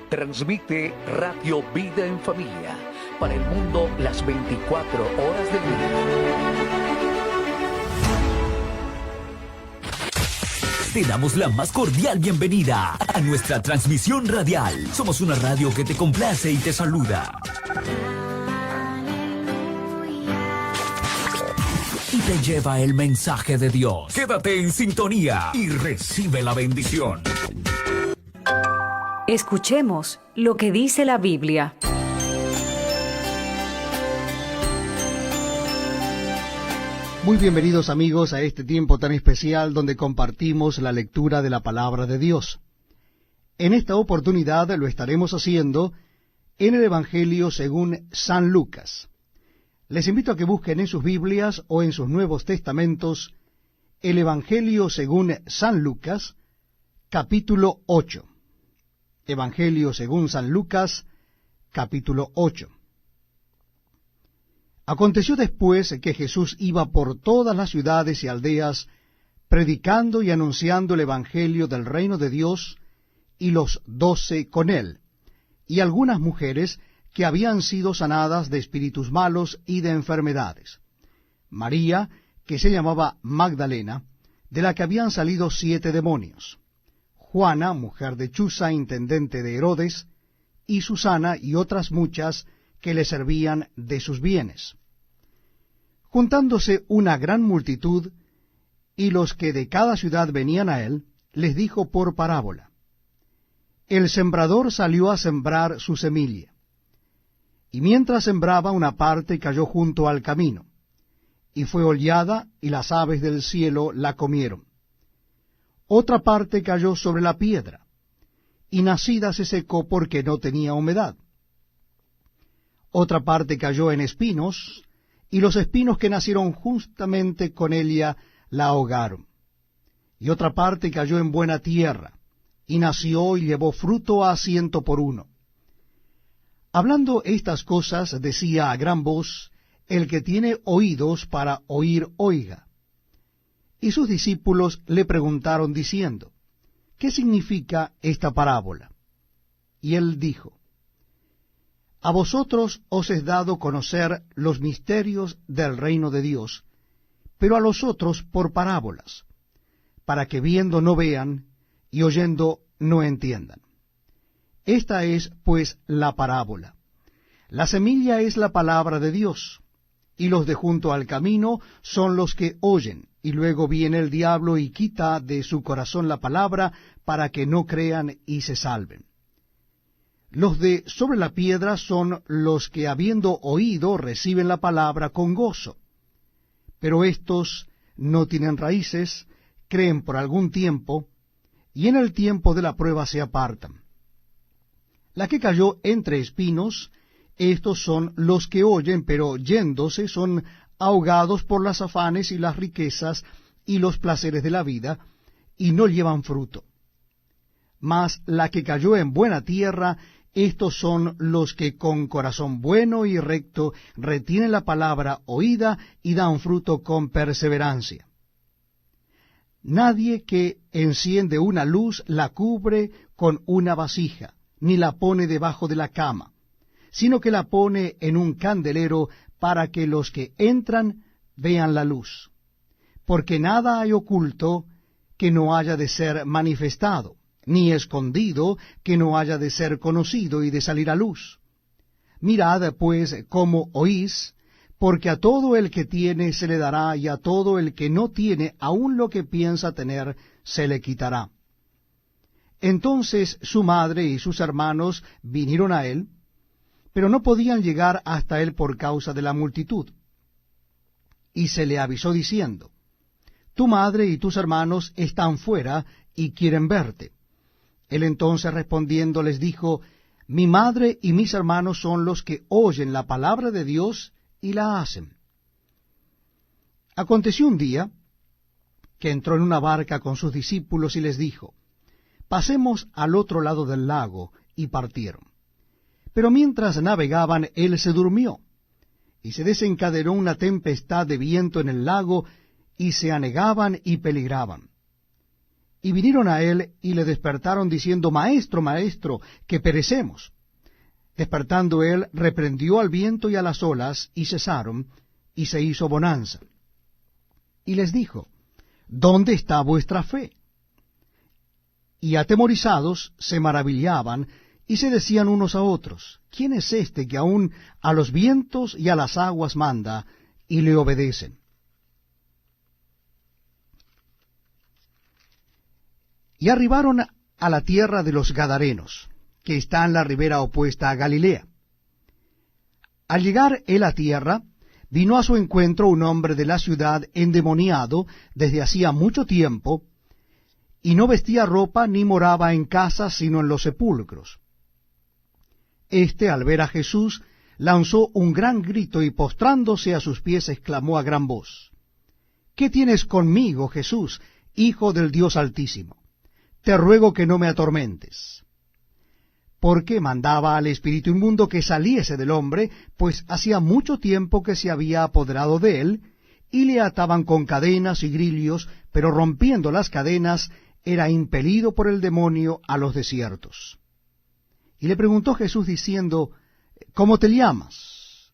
Transmite Radio Vida en Familia para el mundo las 24 horas del día. Te damos la más cordial bienvenida a nuestra transmisión radial. Somos una radio que te complace y te saluda. Y te lleva el mensaje de Dios. Quédate en sintonía y recibe la bendición. Escuchemos lo que dice la Biblia. Muy bienvenidos amigos a este tiempo tan especial donde compartimos la lectura de la palabra de Dios. En esta oportunidad lo estaremos haciendo en el Evangelio según San Lucas. Les invito a que busquen en sus Biblias o en sus Nuevos Testamentos el Evangelio según San Lucas, capítulo 8. Evangelio según San Lucas, capítulo 8. Aconteció después que Jesús iba por todas las ciudades y aldeas, predicando y anunciando el Evangelio del reino de Dios, y los 12 con él, y algunas mujeres que habían sido sanadas de espíritus malos y de enfermedades. María, que se llamaba Magdalena, de la que habían salido 7 demonios. Juana, mujer de Chuza, intendente de Herodes, y Susana y otras muchas que le servían de sus bienes. Juntándose una gran multitud, y los que de cada ciudad venían a él, les dijo por parábola: El sembrador salió a sembrar su semilla, y mientras sembraba una parte cayó junto al camino, y fue hollada, y las aves del cielo la comieron. Otra parte cayó sobre la piedra, y nacida se secó porque no tenía humedad. Otra parte cayó en espinos, y los espinos que nacieron justamente con ella la ahogaron. Y otra parte cayó en buena tierra, y nació y llevó fruto a 100 por 1. Hablando estas cosas, decía a gran voz: El que tiene oídos para oír, oiga. Y sus discípulos le preguntaron diciendo: ¿Qué significa esta parábola? Y él dijo: A vosotros os es dado conocer los misterios del reino de Dios, pero a los otros por parábolas, para que viendo no vean, y oyendo no entiendan. Esta es, pues, la parábola. La semilla es la palabra de Dios, y los de junto al camino son los que oyen, y luego viene el diablo y quita de su corazón la palabra, para que no crean y se salven. Los de sobre la piedra son los que, habiendo oído, reciben la palabra con gozo. Pero éstos no tienen raíces, creen por algún tiempo, y en el tiempo de la prueba se apartan. La que cayó entre espinos, estos son los que oyen, pero yéndose son ahogados por las afanes y las riquezas y los placeres de la vida, y no llevan fruto. Mas la que cayó en buena tierra, estos son los que con corazón bueno y recto retienen la palabra oída y dan fruto con perseverancia. Nadie que enciende una luz la cubre con una vasija, ni la pone debajo de la cama, sino que la pone en un candelero para que los que entran vean la luz. Porque nada hay oculto que no haya de ser manifestado, ni escondido que no haya de ser conocido y de salir a luz. Mirad, pues, cómo oís, porque a todo el que tiene se le dará, y a todo el que no tiene, aun lo que piensa tener, se le quitará. Entonces su madre y sus hermanos vinieron a él, pero no podían llegar hasta él por causa de la multitud. Y se le avisó diciendo: Tu madre y tus hermanos están fuera y quieren verte. Él entonces respondiendo les dijo: Mi madre y mis hermanos son los que oyen la palabra de Dios y la hacen. Aconteció un día que entró en una barca con sus discípulos y les dijo: Pasemos al otro lado del lago, y partieron. Pero mientras navegaban, él se durmió, y se desencadenó una tempestad de viento en el lago, y se anegaban y peligraban. Y vinieron a él y le despertaron diciendo, Maestro, Maestro, que perecemos. Despertando él, reprendió al viento y a las olas, y cesaron, y se hizo bonanza. Y les dijo, ¿dónde está vuestra fe? Y atemorizados se maravillaban, y se decían unos a otros, ¿quién es este que aun a los vientos y a las aguas manda, y le obedecen? Y arribaron a la tierra de los Gadarenos, que está en la ribera opuesta a Galilea. Al llegar él a tierra, vino a su encuentro un hombre de la ciudad endemoniado desde hacía mucho tiempo, y no vestía ropa ni moraba en casa, sino en los sepulcros. Este, al ver a Jesús, lanzó un gran grito y postrándose a sus pies exclamó a gran voz, ¿qué tienes conmigo, Jesús, Hijo del Dios Altísimo? Te ruego que no me atormentes. Porque mandaba al espíritu inmundo que saliese del hombre, pues hacía mucho tiempo que se había apoderado de él, y le ataban con cadenas y grillos, pero rompiendo las cadenas, era impelido por el demonio a los desiertos. Y le preguntó Jesús diciendo, ¿cómo te llamas?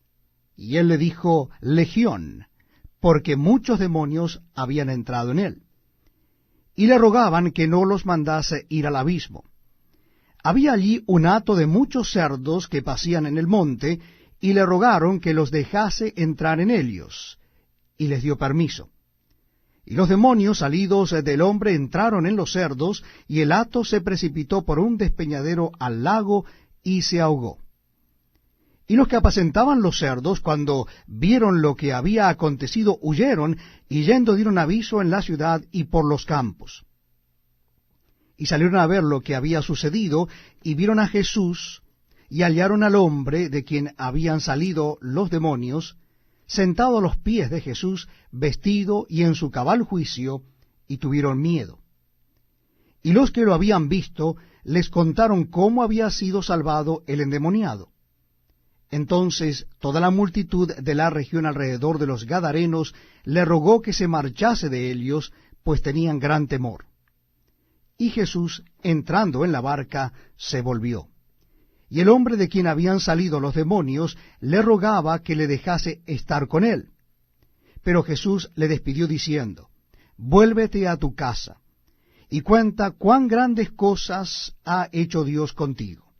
Y él le dijo, Legión, porque muchos demonios habían entrado en él. Y le rogaban que no los mandase ir al abismo. Había allí un hato de muchos cerdos que pasían en el monte, y le rogaron que los dejase entrar en ellos, y les dio permiso. Y los demonios salidos del hombre entraron en los cerdos, y el hato se precipitó por un despeñadero al lago, y se ahogó. Y los que apacentaban los cerdos, cuando vieron lo que había acontecido, huyeron, y yendo dieron aviso en la ciudad y por los campos. Y salieron a ver lo que había sucedido, y vieron a Jesús, y hallaron al hombre de quien habían salido los demonios, sentado a los pies de Jesús, vestido y en su cabal juicio, y tuvieron miedo. Y los que lo habían visto les contaron cómo había sido salvado el endemoniado. Entonces toda la multitud de la región alrededor de los Gadarenos le rogó que se marchase de ellos, pues tenían gran temor. Y Jesús, entrando en la barca, se volvió. Y el hombre de quien habían salido los demonios le rogaba que le dejase estar con él. Pero Jesús le despidió diciendo, Vuélvete a tu casa, y cuenta cuán grandes cosas ha hecho Dios contigo.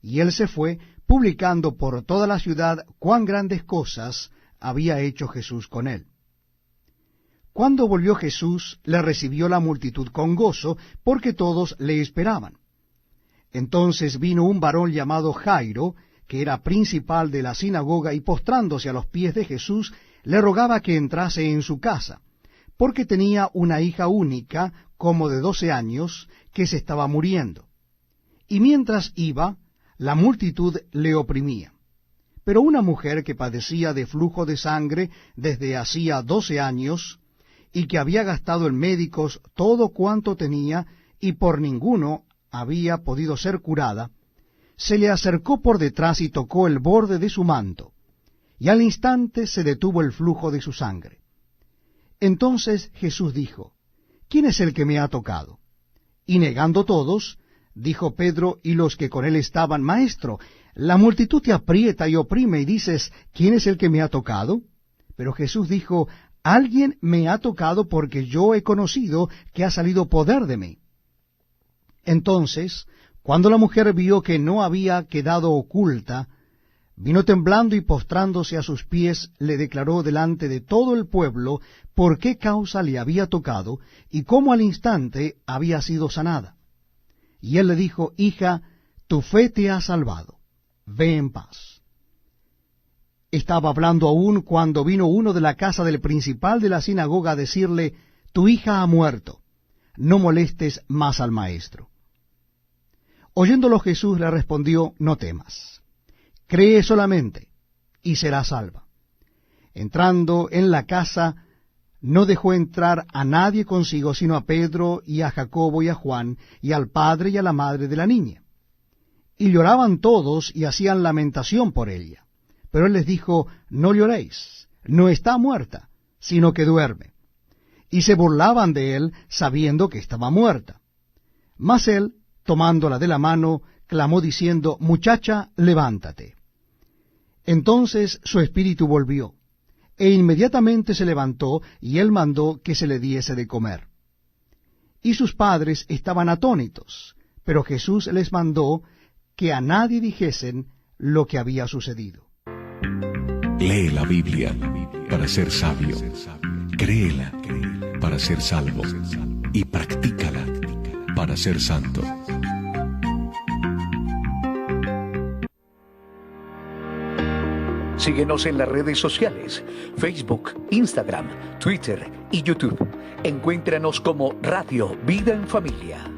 Y él se fue, publicando por toda la ciudad cuán grandes cosas había hecho Jesús con él. Cuando volvió Jesús, le recibió la multitud con gozo, porque todos le esperaban. Entonces vino un varón llamado Jairo, que era principal de la sinagoga, y postrándose a los pies de Jesús, le rogaba que entrase en su casa, porque tenía una hija única, como de 12 años, que se estaba muriendo. Y mientras iba, la multitud le oprimía. Pero una mujer que padecía de flujo de sangre desde hacía 12 años, y que había gastado en médicos todo cuanto tenía, y por ninguno había podido ser curada, se le acercó por detrás y tocó el borde de su manto, y al instante se detuvo el flujo de su sangre. Entonces Jesús dijo, ¿quién es el que me ha tocado? Y negando todos, dijo Pedro y los que con él estaban, Maestro, la multitud te aprieta y oprime, y dices, ¿quién es el que me ha tocado? Pero Jesús dijo, alguien me ha tocado porque yo he conocido que ha salido poder de mí. Entonces, cuando la mujer vio que no había quedado oculta, vino temblando y postrándose a sus pies, le declaró delante de todo el pueblo por qué causa le había tocado y cómo al instante había sido sanada. Y él le dijo, Hija, tu fe te ha salvado, ve en paz. Estaba hablando aún cuando vino uno de la casa del principal de la sinagoga a decirle, tu hija ha muerto, no molestes más al maestro. Oyéndolo Jesús le respondió, no temas, cree solamente, y serás salva. Entrando en la casa, no dejó entrar a nadie consigo, sino a Pedro y a Jacobo y a Juan, y al padre y a la madre de la niña. Y lloraban todos y hacían lamentación por ella. Pero él les dijo, no lloréis, no está muerta, sino que duerme. y se burlaban de él, sabiendo que estaba muerta. Mas él, tomándola de la mano, clamó diciendo, Muchacha, levántate. Entonces su espíritu volvió, e inmediatamente se levantó, y él mandó que se le diese de comer. Y sus padres estaban atónitos, pero Jesús les mandó que a nadie dijesen lo que había sucedido. Lee la Biblia para ser sabio, créela para ser salvo, y practícala para ser santo. Síguenos en las redes sociales, Facebook, Instagram, Twitter y YouTube. Encuéntranos como Radio Vida en Familia.